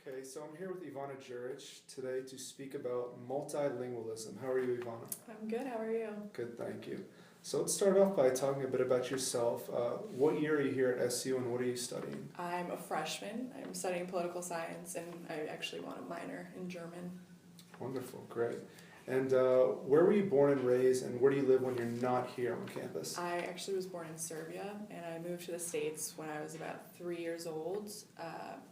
Okay, so I'm here with Ivana Djuric today to speak about multilingualism. How are you, Ivana? I'm good, how are you? Good, thank you. So let's start off by talking a bit about yourself. What year are you here at SU and what are you studying? I'm a freshman. I'm studying political science and I actually want a minor in German. Wonderful, great. And where were you born and raised, and where do you live when you're not here on campus? I actually was born in Serbia and I moved to the States when I was about 3 years old.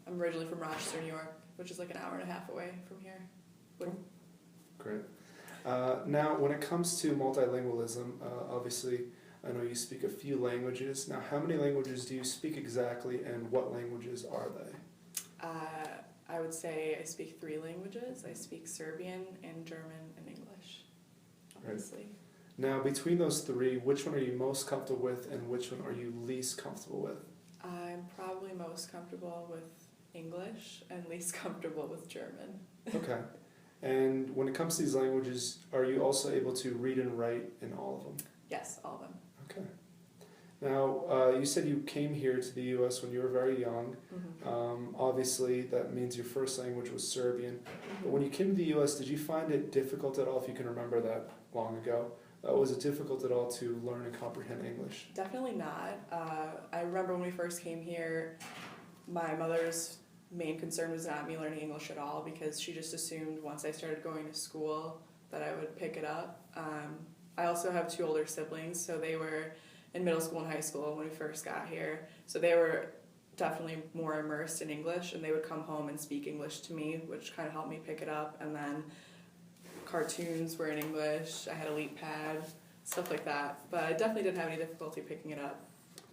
I'm originally from Rochester, New York, which is like an hour and a half away from here. Great. Now, when it comes to multilingualism, obviously, I know you speak a few languages. Now, how many languages do you speak exactly, and what languages are they? I would say I speak 3 languages. I speak Serbian and German and English, obviously. Right. Now, between those 3, which one are you most comfortable with, and which one are you least comfortable with? I'm probably most comfortable with English and least comfortable with German. Okay. And when it comes to these languages, are you also able to read and write in all of them? Yes, all of them. Okay. Now, you said you came here to the U.S. when you were very young. Mm-hmm. Obviously, that means your first language was Serbian. Mm-hmm. But when you came to the U.S., did you find it difficult at all, if you can remember that long ago? Was it difficult at all to learn and comprehend English? Definitely not. I remember when we first came here, my mother's main concern was not me learning English at all because she just assumed once I started going to school that I would pick it up. I also have 2 older siblings, so they were in middle school and high school when we first got here. So they were definitely more immersed in English, and they would come home and speak English to me, which kind of helped me pick it up. And then cartoons were in English, I had a leap pad, stuff like that. But I definitely didn't have any difficulty picking it up.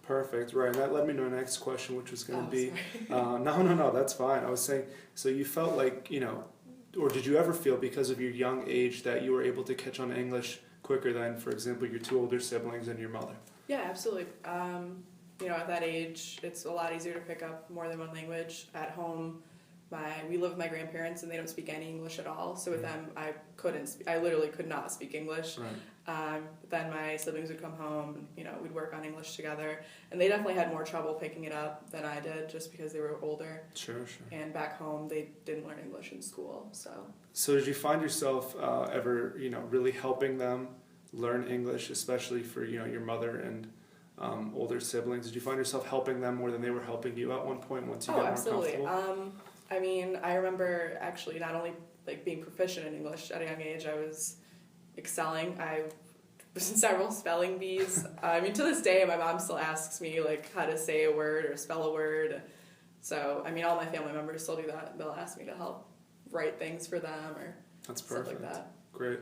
Perfect, right. And that led me to my next question, which was going to be... Sorry. No, that's fine. I was saying, so you felt like, or did you ever feel because of your young age that you were able to catch on to English quicker than, for example, your 2 older siblings and your mother? Yeah, absolutely. At that age, it's a lot easier to pick up more than one language. At home, we live with my grandparents and they don't speak any English at all. So with them, I literally could not speak English. Right. Then my siblings would come home, and, we'd work on English together. And they definitely had more trouble picking it up than I did just because they were older. Sure. And back home, they didn't learn English in school, so. So did you find yourself ever, really helping them learn English, especially for, your mother and older siblings? Did you find yourself helping them more than they were helping you at one point once you got more comfortable? Absolutely. I remember actually not only being proficient in English at a young age, I was excelling. I was in several spelling bees. To this day, my mom still asks me how to say a word or spell a word. So, all my family members still do that. They'll ask me to help write things for them or That's stuff perfect. like that. Great.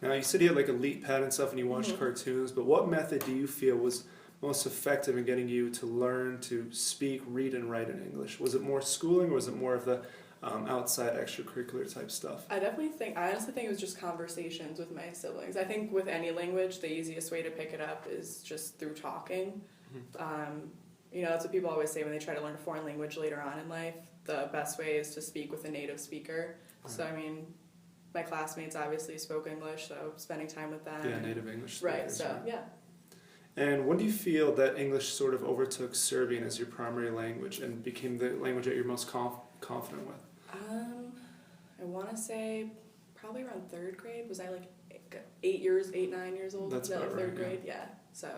Now, you said you had a leap pad and stuff and you watched cartoons, but what method do you feel was most effective in getting you to learn to speak, read, and write in English? Was it more schooling or was it more of the outside extracurricular type stuff? I honestly think it was just conversations with my siblings. I think with any language, the easiest way to pick it up is just through talking. That's what people always say when they try to learn a foreign language later on in life. The best way is to speak with a native speaker. So, my classmates obviously spoke English, so spending time with them. Yeah, native English speakers. Right, so, yeah. And when do you feel that English sort of overtook Serbian as your primary language and became the language that you're most confident with? I want to say probably around 3rd grade. Was I 8, 9 years old? That's about third right, grade, yeah. So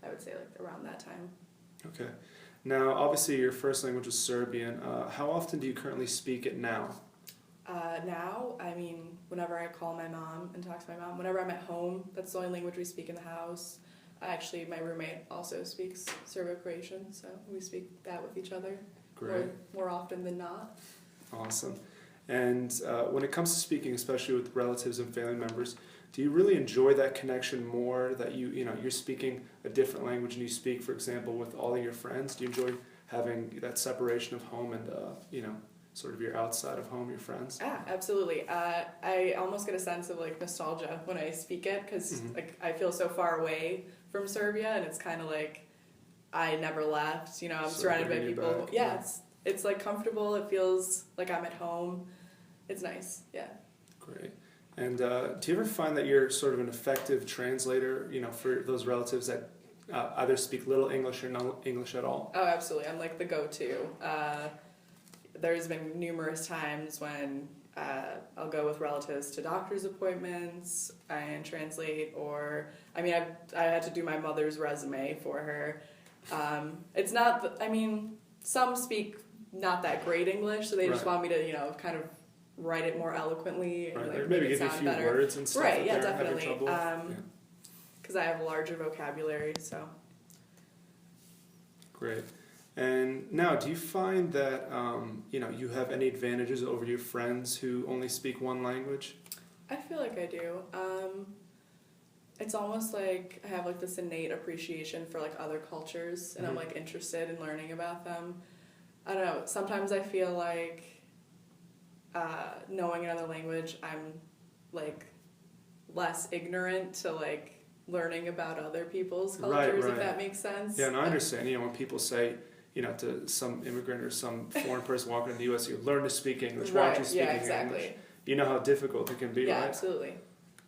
I would say around that time. Okay. Now, obviously, your first language was Serbian. How often do you currently speak it now? Now, whenever I call my mom and talk to my mom, whenever I'm at home, that's the only language we speak in the house. Actually, my roommate also speaks Serbo-Croatian, so we speak that with each other. Great. More often than not. Awesome. And when it comes to speaking, especially with relatives and family members, do you really enjoy that connection more that you're speaking a different language and you speak, for example, with all of your friends? Do you enjoy having that separation of home and, sort of your outside of home, your friends? Yeah, absolutely. I almost get a sense of nostalgia when I speak it because I feel so far away from Serbia and it's kind of I never left. I'm surrounded by people. Yeah, it's comfortable. It feels like I'm at home. It's nice. Yeah. Great. And do you ever find that you're sort of an effective translator, for those relatives that either speak little English or no English at all? Oh, absolutely. I'm the go-to. there's been numerous times when I'll go with relatives to doctor's appointments and translate, or I mean, I had to do my mother's resume for her. It's not, some speak not that great English, so they just want me to, kind of write it more eloquently and Or like, maybe make it give you a sound few better. words and stuff. Right, yeah, that they're having definitely. trouble with. Because I have a larger vocabulary, so. Great. And now, do you find that you have any advantages over your friends who only speak one language? I feel like I do. It's almost like I have like this innate appreciation for like other cultures, and I'm like interested in learning about them. I don't know. Sometimes I feel like knowing another language, I'm like less ignorant to like learning about other people's cultures, if that makes sense. Yeah, and I understand. When people say, to some immigrant or some foreign person walking in the U.S., you learn to speak English. Why aren't you speaking English? You know how difficult it can be, yeah, right? Absolutely.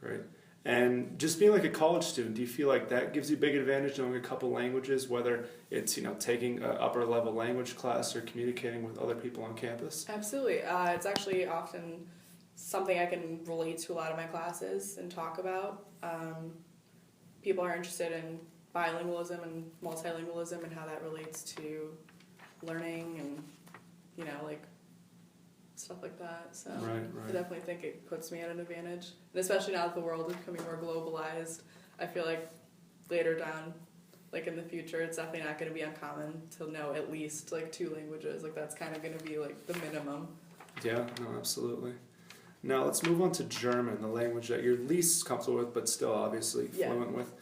Right. And just being like a college student, do you feel like that gives you a big advantage knowing a couple languages, whether it's, taking an upper level language class or communicating with other people on campus? Absolutely. It's actually often something I can relate to a lot of my classes and talk about. People are interested in bilingualism and multilingualism and how that relates to learning and, like stuff like that. So Right. I definitely think it puts me at an advantage. And especially now that the world is becoming more globalized, I feel like later down, like in the future, it's definitely not going to be uncommon to know at least like 2 languages. Like that's kind of going to be like the minimum. Yeah, no, absolutely. Now let's move on to German, the language that you're least comfortable with, but still obviously fluent with.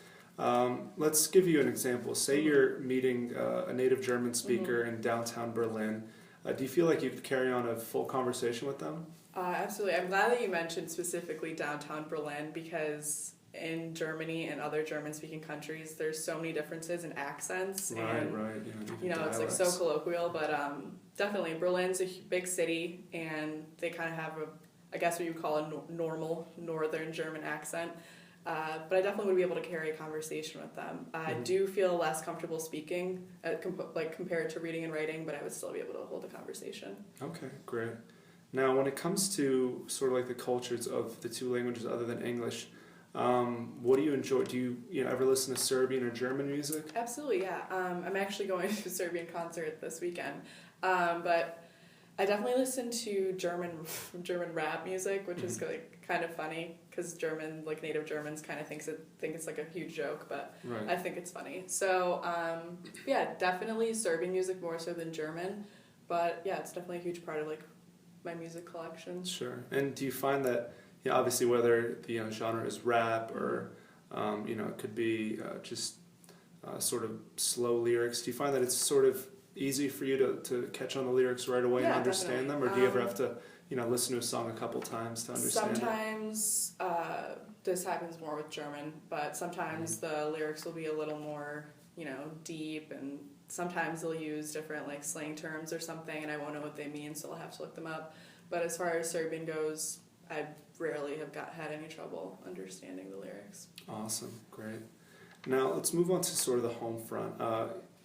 Let's give you an example. Say you're meeting a native German speaker in downtown Berlin. Do you feel like you could carry on a full conversation with them? Absolutely. I'm glad that you mentioned specifically downtown Berlin, because in Germany and other German-speaking countries, there's so many differences in accents. Right. It's like so colloquial, but definitely Berlin's a big city, and they kind of have I guess what you would call a normal northern German accent. But I definitely would be able to carry a conversation with them. I do feel less comfortable speaking, compared to reading and writing, but I would still be able to hold a conversation. Okay, great. Now, when it comes to sort of like the cultures of the 2 languages other than English, what do you enjoy? Do you ever listen to Serbian or German music? Absolutely, yeah. I'm actually going to a Serbian concert this weekend, but I definitely listen to German rap music, which is like kind of funny because native Germans kind of think it's like a huge joke, but I think it's funny. So yeah, definitely Serbian music more so than German, but yeah, it's definitely a huge part of like my music collection. Sure. And do you find that obviously whether the genre is rap or it could be just sort of slow lyrics, do you find that it's sort of easy for you to catch on the lyrics right away and understand them, or do you ever have to listen to a song a couple times to understand sometimes this happens more with German, but sometimes the lyrics will be a little more deep, and sometimes they'll use different like slang terms or something and I won't know what they mean, so I'll have to look them up. But as far as Serbian goes, I rarely have had any trouble understanding the lyrics. Awesome, great. Now let's move on to sort of the home front.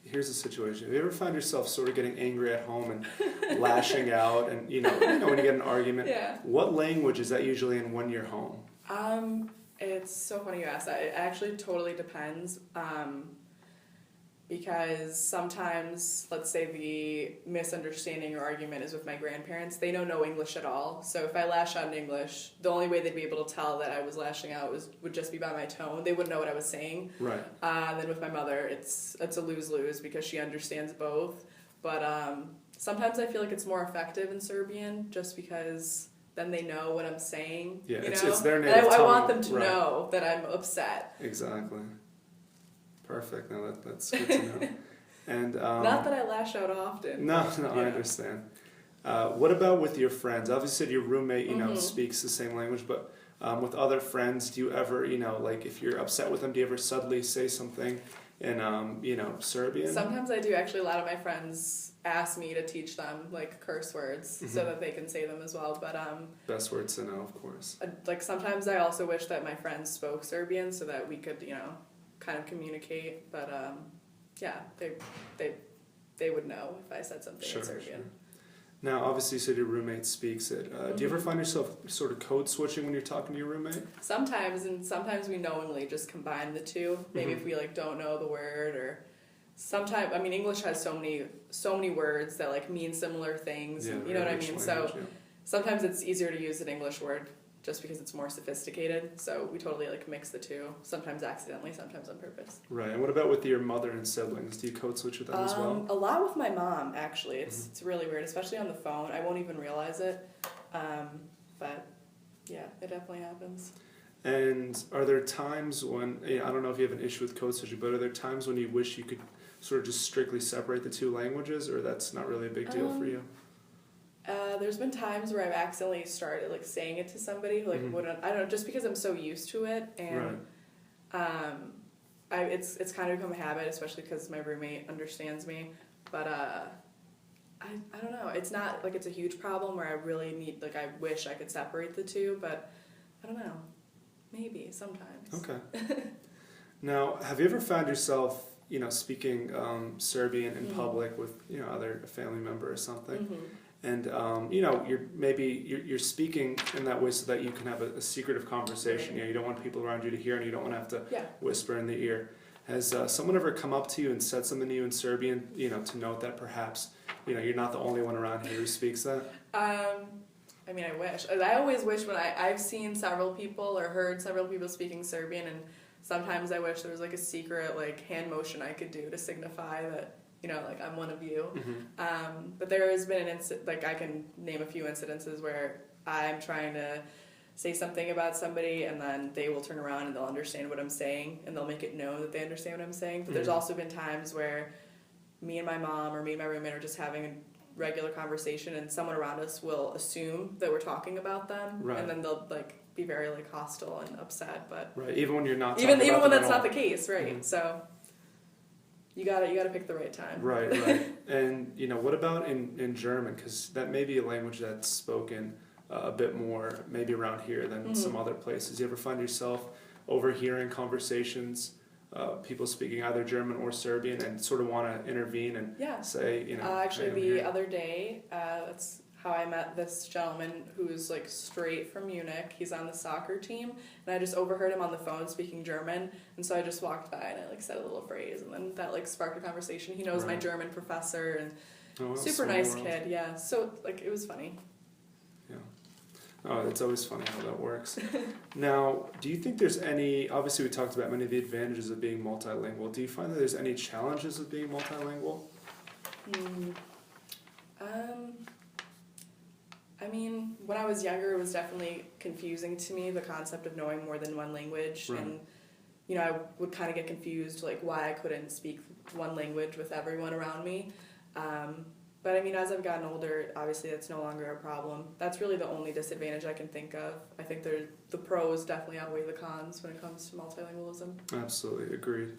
Here's the situation. Have you ever find yourself sort of getting angry at home and lashing out, and when you get in an argument? Yeah. What language is that usually in when you're home? It's so funny you ask that. It actually totally depends. Because sometimes, let's say the misunderstanding or argument is with my grandparents, they know no English at all. So if I lash out in English, the only way they'd be able to tell that I was lashing out would just be by my tone. They wouldn't know what I was saying. Right. And then with my mother, it's a lose-lose because she understands both. But sometimes I feel like it's more effective in Serbian just because then they know what I'm saying. Yeah, it's their native tongue. I want them to know that I'm upset. Exactly. Perfect. No, that's good to know. And not that I lash out often. No, I understand. What about with your friends? Obviously, your roommate, speaks the same language, but with other friends, do you ever, like if you're upset with them, do you ever suddenly say something in, Serbian? Sometimes I do. Actually, a lot of my friends ask me to teach them like curse words so that they can say them as well. But best words to know, of course. Like sometimes I also wish that my friends spoke Serbian so that we could, kind of communicate, but yeah, they would know if I said something in Serbian. Sure. Now, obviously, you said your roommate speaks it. Do you ever find yourself sort of code switching when you're talking to your roommate? Sometimes, and sometimes we knowingly just combine the two. Maybe if we like don't know the word, or sometimes, I mean, English has so many words that like mean similar things. Yeah, You know what I rich mean? language, So sometimes it's easier to use an English word just because it's more sophisticated. So we totally like mix the two. Sometimes accidentally, sometimes on purpose. Right. And what about with your mother and siblings? Do you code switch with them as well? A lot with my mom, actually. It's really weird, especially on the phone. I won't even realize it. But yeah, it definitely happens. And are there times when, I don't know if you have an issue with code switching, but are there times when you wish you could sort of just strictly separate the two languages, or that's not really a big deal for you? There's been times where I've accidentally started like saying it to somebody who like wouldn't. I don't know, just because I'm so used to it, and it's kind of become a habit, especially because my roommate understands me. But I don't know. It's not like it's a huge problem where I really need, like, I wish I could separate the two, but I don't know. Maybe sometimes. Okay. Now, have you ever found yourself, speaking Serbian in public with, other family member or something? And you're speaking in that way so that you can have a secretive conversation. You don't want people around you to hear, and you don't want to have to whisper in the ear. Has someone ever come up to you and said something to you in Serbian, to note that perhaps, you're not the only one around here who speaks that? I mean, I wish. I always wish when I've seen several people or heard several people speaking Serbian, and sometimes I wish there was like a secret like hand motion I could do to signify that, like I'm one of you. But there has been an incident, like I can name a few incidences where I'm trying to say something about somebody, and then they will turn around and they'll understand what I'm saying, and they'll make it known that they understand what I'm saying. But there's also been times where me and my mom or me and my roommate are just having a regular conversation, and someone around us will assume that we're talking about them, and then they'll like be very like hostile and upset. But even when you're not even when that's not the case, right? So you gotta pick the right time. Right. And what about in German? Because that may be a language that's spoken a bit more maybe around here than some other places. You ever find yourself overhearing conversations, people speaking either German or Serbian, and sort of want to intervene and say, actually the other day, that's how I met this gentleman who's like straight from Munich. He's on the soccer team, and I just overheard him on the phone speaking German, and so I just walked by and I like said a little phrase, and then that like sparked a conversation. He knows my German professor, and super nice kid. Yeah, so like it was funny. Yeah. Oh, it's always funny how that works. Now, do you think there's any, obviously we talked about many of the advantages of being multilingual. Do you find that there's any challenges of being multilingual? I mean, when I was younger, it was definitely confusing to me, the concept of knowing more than one language. And, I would kind of get confused, like, why I couldn't speak one language with everyone around me. But, I mean, as I've gotten older, obviously that's no longer a problem. That's really the only disadvantage I can think of. I think the pros definitely outweigh the cons when it comes to multilingualism. Absolutely, agreed.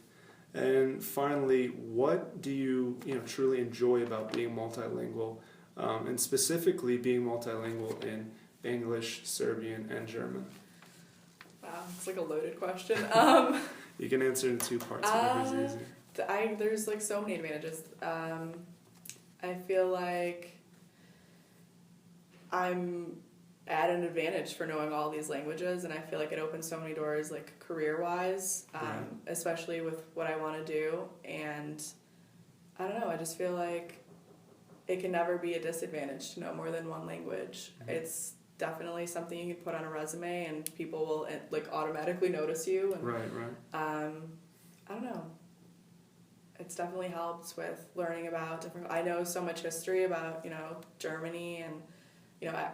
And finally, what do you truly enjoy about being multilingual? And specifically being multilingual in English, Serbian, and German? Wow, it's like a loaded question. You can answer in two parts, whatever's easier. There's like so many advantages. I feel like I'm at an advantage for knowing all these languages, and I feel like it opens so many doors, like career-wise, especially with what I want to do. And I don't know, I just feel like it can never be a disadvantage to know more than one language. It's definitely something you can put on a resume, and people will like automatically notice you. And, I don't know. It's definitely helped with learning about different. I know so much history about Germany and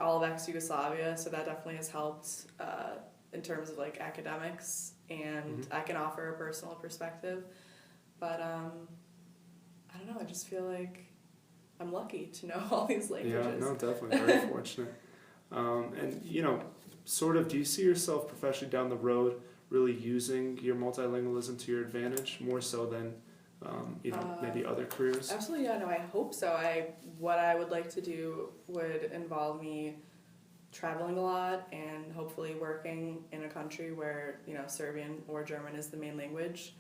all of ex-Yugoslavia, so that definitely has helped in terms of like academics, and I can offer a personal perspective. But I don't know. I just feel like I'm lucky to know all these languages. Yeah, no, definitely very fortunate. And sort of, do you see yourself professionally down the road really using your multilingualism to your advantage more so than maybe other careers? Absolutely, yeah. No, I hope so. What I would like to do would involve me traveling a lot and hopefully working in a country where Serbian or German is the main language.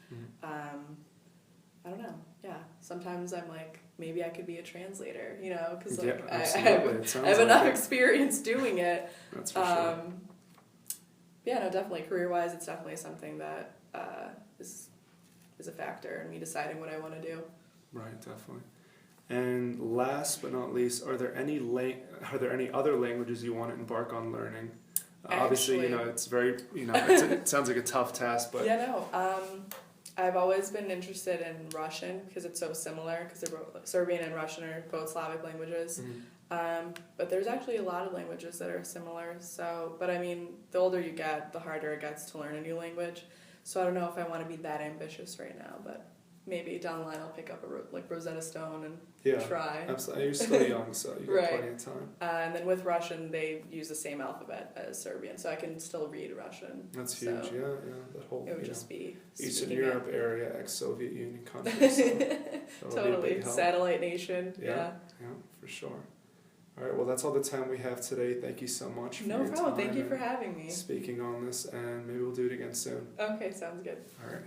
I don't know. Yeah, sometimes I'm like, maybe I could be a translator, you know, because Yeah, like absolutely. It I sounds have like enough it. experience doing it. That's for sure. Yeah, no, definitely career-wise, it's definitely something that is a factor in me deciding what I want to do. Right, definitely. And last but not least, are there any other languages you want to embark on learning? Obviously, you know, it's very, you know, it sounds like a tough task, but Yeah, no. I've always been interested in Russian because it's so similar. Because Serbian and Russian are both Slavic languages. But there's actually a lot of languages that are similar. So, but I mean, the older you get, the harder it gets to learn a new language. So I don't know if I want to be that ambitious right now, but maybe down the line I'll pick up a Rosetta Stone and try. Absolutely. You're still young, so you got plenty of time. And then with Russian, they use the same alphabet as Serbian, so I can still read Russian. That's huge. So Yeah. That whole it would just be Eastern Europe area, ex-Soviet Union countries. So totally satellite nation. Yeah, for sure. All right, well, that's all the time we have today. Thank you so much for your time. No problem. Thank you for having me. Speaking on this, and maybe we'll do it again soon. Okay, sounds good. All right.